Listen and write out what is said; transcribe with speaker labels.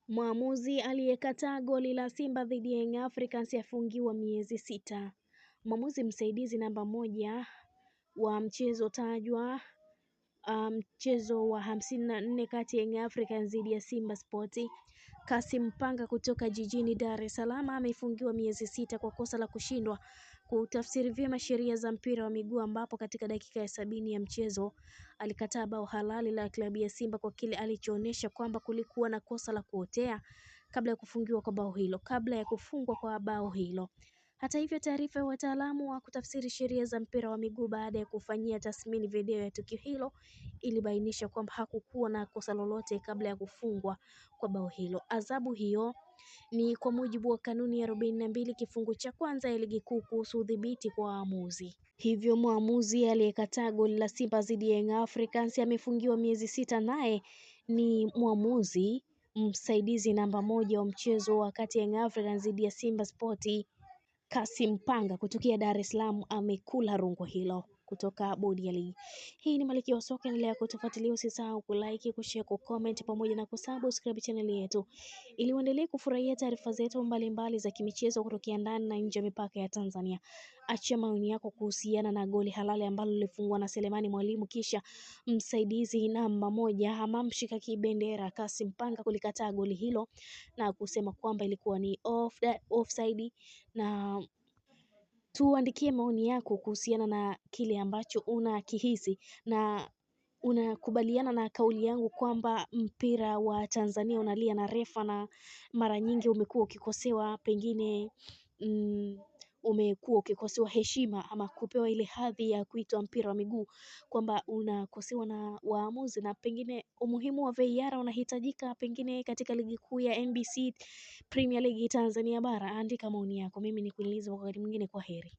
Speaker 1: Mwamuzi aliyekataa goli la Simba dhidi ya Young Africans afungiwa miezi 6. Mwamuzi msaidizi namba 1 wa mchezo tajwa mchezo wa 54 kati ya Young Africans dhidi ya Simba Sports, Kassim Mpanga kutoka jijini Dar es Salaam amefungiwa miezi 6 kwa kosa la kushindwa kutafsiri vyema sheria za mpira wa miguu, ambapo katika dakika ya 70 ya mchezo alikataa bao halali la klabu ya Simba kwa kile alichoonyesha kwamba kulikuwa na kosa la kuotea kabla ya kufungwa kwa bao hilo. Hata hivyo, taarifa ya wataalamu wa kutafsiri sheria za mpira wa miguu baada ya kufanyia tathmini video ya tukio hilo ilibainisha kwamba hakukuwa na kosa lolote kabla ya kufungwa kwa bao hilo. Adhabu hiyo ni kwa mujibu wa kanuni ya 42 kifungu cha kwanza ya ligi kuu kuhusu udhibiti kwa waamuzi. Hivyo mwamuzi aliyekataa goli la Simba dhidi ya Young Africans amefungiwa miezi 6, naye ni mwamuzi msaidizi namba 1 wa mchezo wakati Young Africans dhidi ya Simba Sports, Kassim Mpanga kutokea Dar es Salaam amekula rungu hilo kutoka bodi ya ligi. Hii ni Malkia wa Soka, endelea kutufuatilia, usisahau kulike, kushare, kucomment pamoja na kusubscribe channel yetu ili uendelee kufurahia taarifa zetu mbalimbali za kimichezo kutokea ndani na nje ya mipaka ya Tanzania. Acha maoni yako kuhusiana na goli halali ambalo lilifungwa na Selemani Mwalimu kisha msaidizi namba 1 ama mshika kibendera Kassim Mpanga kulikataa goli hilo na kusema kwamba ilikuwa ni offside, na tuandikie maoni yako kuhusiana na kile ambacho unakihisi na unakubaliana na kauli yangu kwamba mpira wa Tanzania unalia na refa na mara nyingi umekuwa ukikosewa, pengine umekuwa ukikosewa heshima ama kupewa ile hadhi ya kuitwa mpira wa miguu, kwamba unakosewa na waamuzi na pengine umuhimu wa VAR unahitajika pengine katika ligi kuu ya NBC Premier League Tanzania bara. Andika maoni yako, mimi nikuulize wakati mwingine. Kwa heri.